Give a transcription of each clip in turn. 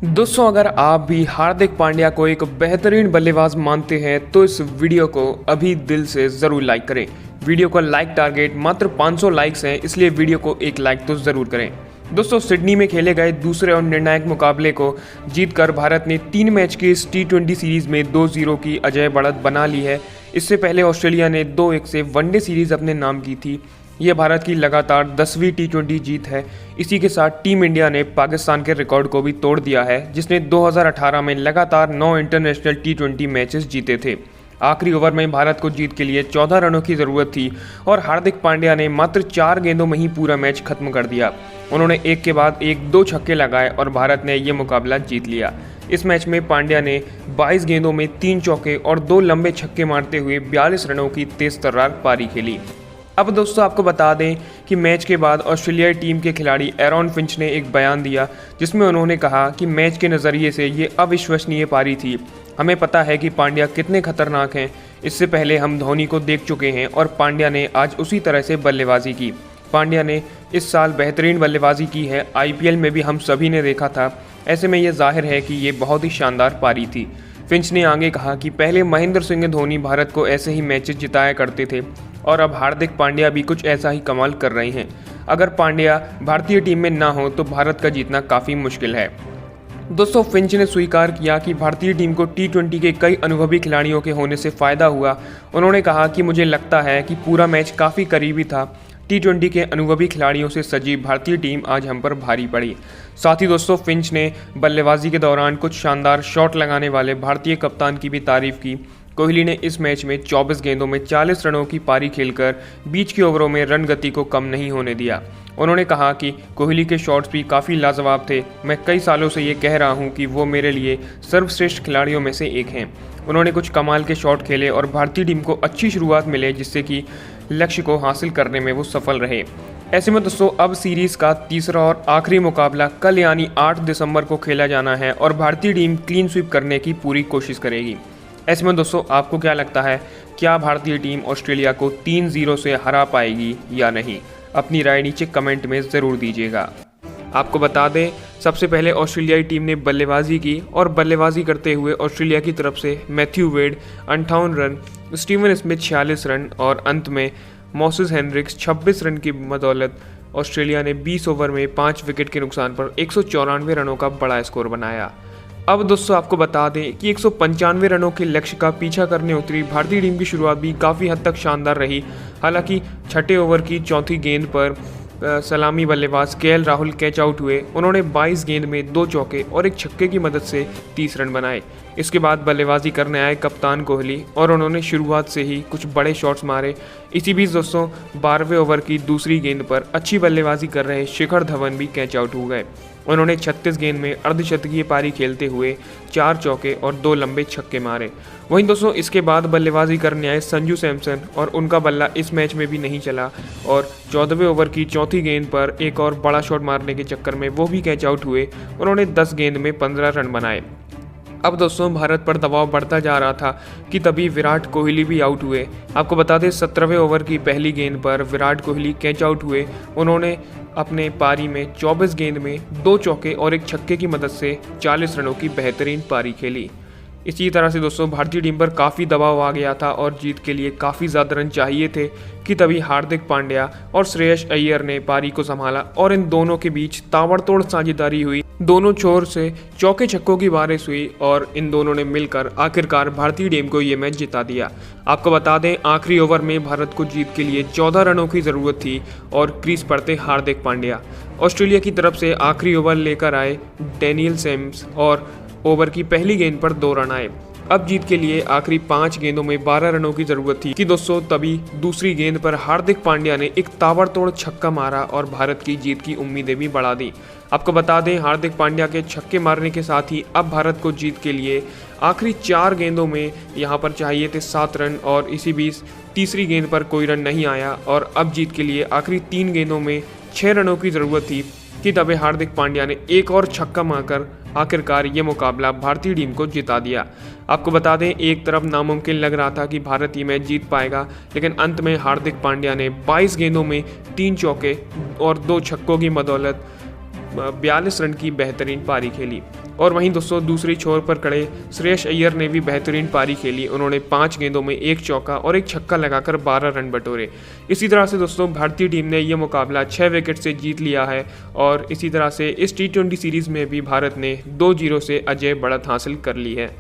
दोस्तों, अगर आप भी हार्दिक पांड्या को एक बेहतरीन बल्लेबाज मानते हैं तो इस वीडियो को अभी दिल से ज़रूर लाइक करें। वीडियो का लाइक टारगेट मात्र 500 लाइक्स हैं, इसलिए वीडियो को एक लाइक तो ज़रूर करें। दोस्तों, सिडनी में खेले गए दूसरे और निर्णायक मुकाबले को जीतकर भारत ने 3 मैच की इस T20 सीरीज़ में 2-0 की अजय बढ़त बना ली है। इससे पहले ऑस्ट्रेलिया ने 2-1 से वनडे सीरीज़ अपने नाम की थी। ये भारत की लगातार 10वीं T20 जीत है। इसी के साथ टीम इंडिया ने पाकिस्तान के रिकॉर्ड को भी तोड़ दिया है, जिसने 2018 में लगातार 9 इंटरनेशनल T20 मैचेस जीते थे। आखिरी ओवर में भारत को जीत के लिए 14 रनों की ज़रूरत थी और हार्दिक पांड्या ने मात्र 4 गेंदों में ही पूरा मैच खत्म कर दिया। उन्होंने एक के बाद एक 2 छक्के लगाए और भारत ने ये मुकाबला जीत लिया। इस मैच में पांड्या ने 22 गेंदों में 3 चौके और 2 लंबे छक्के मारते हुए 42 रनों की तेज तर्रार पारी खेली। अब दोस्तों, आपको बता दें कि मैच के बाद ऑस्ट्रेलियाई टीम के खिलाड़ी एरॉन फिंच ने एक बयान दिया, जिसमें उन्होंने कहा कि मैच के नज़रिए से ये अविश्वसनीय पारी थी। हमें पता है कि पांड्या कितने खतरनाक हैं। इससे पहले हम धोनी को देख चुके हैं और पांड्या ने आज उसी तरह से बल्लेबाजी की। पांड्या ने इस साल बेहतरीन बल्लेबाजी की है। IPL में भी हम सभी ने देखा था। ऐसे में ये जाहिर है कि ये बहुत ही शानदार पारी थी। फिंच ने आगे कहा कि पहले महेंद्र सिंह धोनी भारत को ऐसे ही मैचेस जिताया करते थे और अब हार्दिक पांड्या भी कुछ ऐसा ही कमाल कर रहे हैं। अगर पांड्या भारतीय टीम में ना हो तो भारत का जीतना काफ़ी मुश्किल है। दोस्तों, फिंच ने स्वीकार किया कि भारतीय टीम को T20 के कई अनुभवी खिलाड़ियों के होने से फ़ायदा हुआ। उन्होंने कहा कि मुझे लगता है कि पूरा मैच काफ़ी करीबी था। T20 के अनुभवी खिलाड़ियों से सजी भारतीय टीम आज हम पर भारी पड़ी। साथ ही दोस्तों, फिंच ने बल्लेबाजी के दौरान कुछ शानदार शॉट लगाने वाले भारतीय कप्तान की भी तारीफ की। कोहली ने इस मैच में 24 गेंदों में 40 रनों की पारी खेलकर बीच के ओवरों में रन गति को कम नहीं होने दिया। उन्होंने कहा कि कोहली के शॉट्स भी काफ़ी लाजवाब थे। मैं कई सालों से ये कह रहा हूँ कि वो मेरे लिए सर्वश्रेष्ठ खिलाड़ियों में से एक हैं। उन्होंने कुछ कमाल के शॉट खेले और भारतीय टीम को अच्छी शुरुआत मिले, जिससे कि लक्ष्य को हासिल करने में वो सफल रहे। ऐसे में दोस्तों, अब सीरीज़ का तीसरा और आखिरी मुकाबला कल यानी 8 दिसंबर को खेला जाना है और भारतीय टीम क्लीन स्वीप करने की पूरी कोशिश करेगी। ऐसे में दोस्तों, आपको क्या लगता है, क्या भारतीय टीम ऑस्ट्रेलिया को 3-0 से हरा पाएगी या नहीं? अपनी राय नीचे कमेंट में ज़रूर दीजिएगा। आपको बता दें, सबसे पहले ऑस्ट्रेलियाई टीम ने बल्लेबाजी की और बल्लेबाजी करते हुए ऑस्ट्रेलिया की तरफ से Matthew Wade 58 run, Steven Smith 46 run और अंत में मोसेस हेनरिक्स 26 रन की बदौलत ऑस्ट्रेलिया ने 20 ओवर में 5 विकेट के नुकसान पर 194 रनों का बड़ा स्कोर बनाया। अब दोस्तों, आपको बता दें कि 195 रनों के लक्ष्य का पीछा करने उतरी भारतीय टीम की शुरुआत भी काफ़ी हद तक शानदार रही। हालांकि छठे ओवर की चौथी गेंद पर सलामी बल्लेबाज KL राहुल कैच आउट हुए। उन्होंने 22 गेंद में 2 चौके और एक छक्के की मदद से 30 रन बनाए। इसके बाद बल्लेबाजी करने आए कप्तान कोहली और उन्होंने शुरुआत से ही कुछ बड़े शॉट्स मारे। इसी बीच दोस्तों, 12वें ओवर की दूसरी गेंद पर अच्छी बल्लेबाजी कर रहे शिखर धवन भी कैच आउट हो गए। उन्होंने 36 गेंद में अर्धशतकीय पारी खेलते हुए 4 चौके और 2 लंबे छक्के मारे। वहीं दोस्तों, इसके बाद बल्लेबाजी करने आए संजू सैमसन और उनका बल्ला इस मैच में भी नहीं चला और 14वें ओवर की चौथी गेंद पर एक और बड़ा शॉट मारने के चक्कर में वो भी कैच आउट हुए। उन्होंने 10 गेंद में 15 रन बनाए। अब दोस्तों, भारत पर दबाव बढ़ता जा रहा था कि तभी विराट कोहली भी आउट हुए। आपको बता दें, 17वें ओवर की पहली गेंद पर विराट कोहली कैच आउट हुए। उन्होंने अपने पारी में 24 गेंद में 2 चौके और एक छक्के की मदद से 40 रनों की बेहतरीन पारी खेली। इसी तरह से दोस्तों, भारतीय टीम पर काफ़ी दबाव आ गया था और जीत के लिए काफ़ी ज़्यादा रन चाहिए थे कि तभी हार्दिक पांड्या और श्रेयस अय्यर ने पारी को संभाला और इन दोनों के बीच ताबड़तोड़ साझेदारी हुई। दोनों छोर से चौके छक्कों की बारिश हुई और इन दोनों ने मिलकर आखिरकार भारतीय टीम को ये मैच जिता दिया। आपको बता दें, आखिरी ओवर में भारत को जीत के लिए 14 रनों की ज़रूरत थी और क्रीज पर थे हार्दिक पांड्या। ऑस्ट्रेलिया की तरफ से आखिरी ओवर लेकर आए डेनियल सेम्स और ओवर की पहली गेंद पर 2 रन आए। अब जीत के लिए आखिरी 5 गेंदों में 12 रनों की जरूरत थी कि दोस्तों, तभी दूसरी गेंद पर हार्दिक पांड्या ने एक ताबड़तोड़ छक्का मारा और भारत की जीत की उम्मीदें भी बढ़ा दी। आपको बता दें, हार्दिक पांड्या के छक्के मारने के साथ ही अब भारत को जीत के लिए आखिरी 4 गेंदों में यहाँ पर चाहिए थे 7 रन और इसी बीच तीसरी गेंद पर कोई रन नहीं आया और अब जीत के लिए आखिरी 3 गेंदों में 6 रनों की ज़रूरत थी कि तभी हार्दिक पांड्या ने एक और छक्का मारकर आखिरकार ये मुकाबला भारतीय टीम को जिता दिया। आपको बता दें, एक तरफ नामुमकिन लग रहा था कि भारत ये मैच जीत पाएगा, लेकिन अंत में हार्दिक पांड्या ने 22 गेंदों में 3 चौके और 2 छक्कों की बदौलत 42 रन की बेहतरीन पारी खेली। और वहीं दोस्तों दूसरी छोर पर खड़े श्रेयस अय्यर ने भी बेहतरीन पारी खेली। उन्होंने 5 गेंदों में 1 चौका और 1 छक्का लगाकर 12 रन बटोरे। इसी तरह से दोस्तों भारतीय टीम ने यह मुकाबला 6 विकेट से जीत लिया है और इसी तरह से इस T20 सीरीज़ में भी भारत ने 2-0 से अजय बढ़त हासिल कर ली है।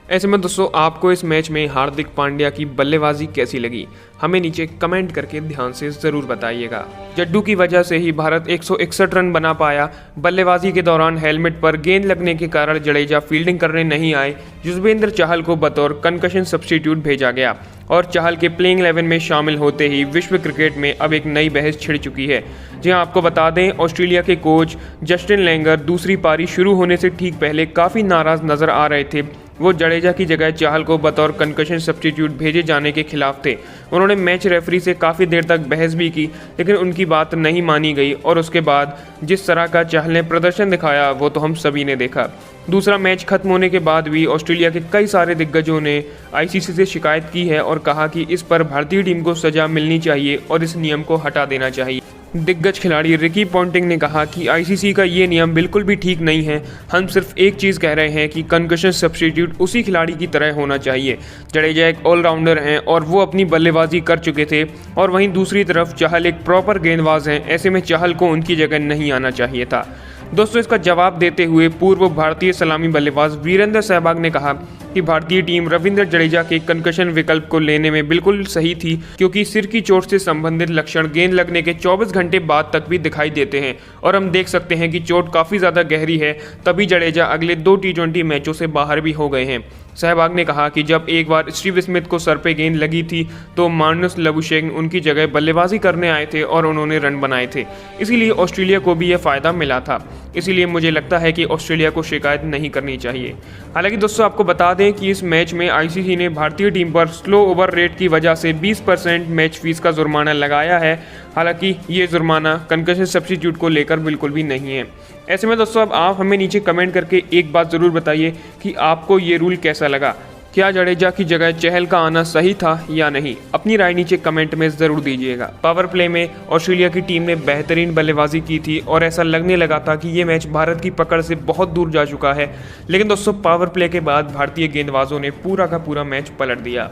ऐसे में दोस्तों आपको इस मैच में हार्दिक पांड्या की बल्लेबाजी कैसी लगी, हमें नीचे कमेंट करके ध्यान से ज़रूर बताइएगा। जड्डू की वजह से ही भारत 161 रन बना पाया। बल्लेबाजी के दौरान हेलमेट पर गेंद लगने के कारण जडेजा फील्डिंग करने नहीं आए। युजवेंद्र चहल को बतौर कंकशन सब्स्टिट्यूट भेजा गया और चहल के प्लेइंग 11 में शामिल होते ही विश्व क्रिकेट में अब एक नई बहस छिड़ चुकी है। जी हाँ, आपको बता दें ऑस्ट्रेलिया के कोच जस्टिन लैंगर दूसरी पारी शुरू होने से ठीक पहले काफ़ी नाराज़ नजर आ रहे थे। वो जडेजा की जगह चहल को बतौर कंकशन सब्स्टिट्यूट भेजे जाने के खिलाफ थे। उन्होंने मैच रेफरी से काफ़ी देर तक बहस भी की, लेकिन उनकी बात नहीं मानी गई और उसके बाद जिस तरह का चहल ने प्रदर्शन दिखाया वो तो हम सभी ने देखा। दूसरा मैच खत्म होने के बाद भी ऑस्ट्रेलिया के कई सारे दिग्गजों ने आईसीसी से शिकायत की है और कहा कि इस पर भारतीय टीम को सजा मिलनी चाहिए और इस नियम को हटा देना चाहिए। दिग्गज खिलाड़ी रिकी पॉन्टिंग ने कहा कि आईसीसी का ये नियम बिल्कुल भी ठीक नहीं है। हम सिर्फ एक चीज़ कह रहे हैं कि कंकशन सब्स्टिट्यूट उसी खिलाड़ी की तरह होना चाहिए। जडेजा एक ऑलराउंडर हैं और वो अपनी बल्लेबाजी कर चुके थे और वहीं दूसरी तरफ चहल एक प्रॉपर गेंदबाज हैं। ऐसे में चहल को उनकी जगह नहीं आना चाहिए था। दोस्तों इसका जवाब देते हुए पूर्व भारतीय सलामी बल्लेबाज वीरेंद्र सहवाग ने कहा कि भारतीय टीम रविंद्र जडेजा के कंकशन विकल्प को लेने में बिल्कुल सही थी, क्योंकि सिर की चोट से संबंधित लक्षण गेंद लगने के 24 घंटे बाद तक भी दिखाई देते हैं और हम देख सकते हैं कि चोट काफ़ी ज़्यादा गहरी है, तभी जडेजा अगले 2 T20 मैचों से बाहर भी हो गए हैं। सहवाग ने कहा कि जब एक बार स्टीव स्मिथ को सर पे गेंद लगी थी तो मार्नस लबुशेन उनकी जगह बल्लेबाजी करने आए थे और उन्होंने रन बनाए थे, इसीलिए ऑस्ट्रेलिया को भी यह फ़ायदा मिला था। इसीलिए मुझे लगता है कि ऑस्ट्रेलिया को शिकायत नहीं करनी चाहिए। हालांकि दोस्तों आपको बता दें कि इस मैच में आईसीसी ने भारतीय टीम पर स्लो ओवर रेट की वजह से 20% मैच फीस का जुर्माना लगाया है। हालांकि ये जुर्माना कंकशन सब्स्टिट्यूट को लेकर बिल्कुल भी नहीं है। ऐसे में दोस्तों अब आप हमें नीचे कमेंट करके एक बात ज़रूर बताइए कि आपको ये रूल कैसा लगा। क्या जडेजा की जगह चहल का आना सही था या नहीं? अपनी राय नीचे कमेंट में ज़रूर दीजिएगा। पावर प्ले में ऑस्ट्रेलिया की टीम ने बेहतरीन बल्लेबाजी की थी और ऐसा लगने लगा था कि ये मैच भारत की पकड़ से बहुत दूर जा चुका है, लेकिन दोस्तों पावर प्ले के बाद भारतीय गेंदबाजों ने पूरा का पूरा मैच पलट दिया।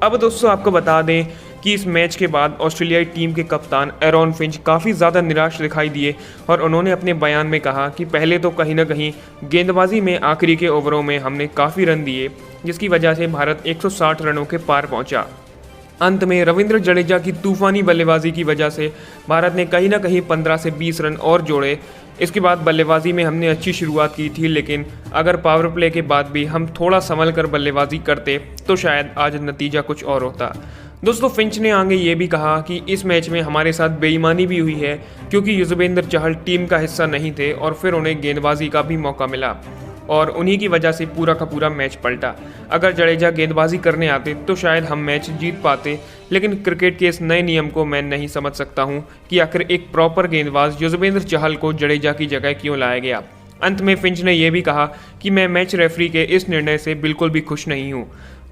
अब दोस्तों आपको बता दें कि इस मैच के बाद ऑस्ट्रेलियाई टीम के कप्तान एरॉन फिंच काफ़ी ज़्यादा निराश दिखाई दिए और उन्होंने अपने बयान में कहा कि पहले तो कहीं ना कहीं गेंदबाजी में आखिरी के ओवरों में हमने काफ़ी रन दिए, जिसकी वजह से भारत 160 रनों के पार पहुंचा। अंत में रविंद्र जडेजा की तूफानी बल्लेबाजी की वजह से भारत ने कहीं ना कहीं 15 से 20 रन और जोड़े। इसके बाद बल्लेबाजी में हमने अच्छी शुरुआत की थी, लेकिन अगर पावर प्ले के बाद भी हम थोड़ा संभल कर बल्लेबाजी करते तो शायद आज नतीजा कुछ और होता। दोस्तों फिंच ने आगे ये भी कहा कि इस मैच में हमारे साथ बेईमानी भी हुई है, क्योंकि युजवेंद्र चहल टीम का हिस्सा नहीं थे और फिर उन्हें गेंदबाजी का भी मौका मिला और उन्हीं की वजह से पूरा का पूरा मैच पलटा। अगर जडेजा गेंदबाजी करने आते तो शायद हम मैच जीत पाते, लेकिन क्रिकेट के इस नए नियम को मैं नहीं समझ सकता हूं कि आखिर एक प्रॉपर गेंदबाज युजवेंद्र चहल को जडेजा की जगह क्यों लाया गया। अंत में फिंच ने यह भी कहा कि मैं मैच रेफरी के इस निर्णय से बिल्कुल भी खुश नहीं हूं।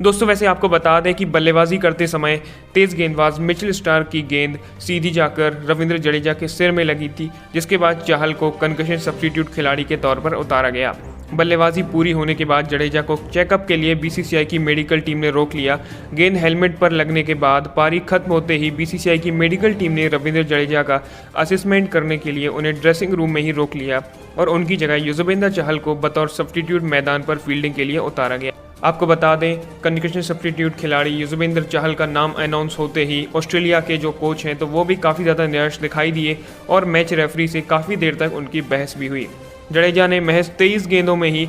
दोस्तों वैसे आपको बता दें कि बल्लेबाजी करते समय तेज गेंदबाज मिचेल स्टार्क की गेंद सीधी जाकर रविंद्र जडेजा के सिर में लगी थी, जिसके बाद चहल को कंकशन सब्स्टिट्यूट खिलाड़ी के तौर पर उतारा गया। बल्लेबाजी पूरी होने के बाद जडेजा को चेकअप के लिए बीसीसीआई की मेडिकल टीम ने रोक लिया। गेंद हेलमेट पर लगने के बाद पारी खत्म होते ही बीसीसीआई की मेडिकल टीम ने रविंद्र जडेजा का असेसमेंट करने के लिए उन्हें ड्रेसिंग रूम में ही रोक लिया और उनकी जगह युजवेंद्र चहल को बतौर सब्स्टिट्यूट मैदान पर फील्डिंग के लिए उतारा गया। आपको बता दें कंकशन सब्स्टिट्यूट खिलाड़ी युजवेंद्र चहल का नाम अनाउंस होते ही ऑस्ट्रेलिया के जो कोच हैं तो वो भी काफ़ी ज़्यादा निराश दिखाई दिए और मैच रेफरी से काफ़ी देर तक उनकी बहस भी हुई। जडेजा ने महज 23 गेंदों में ही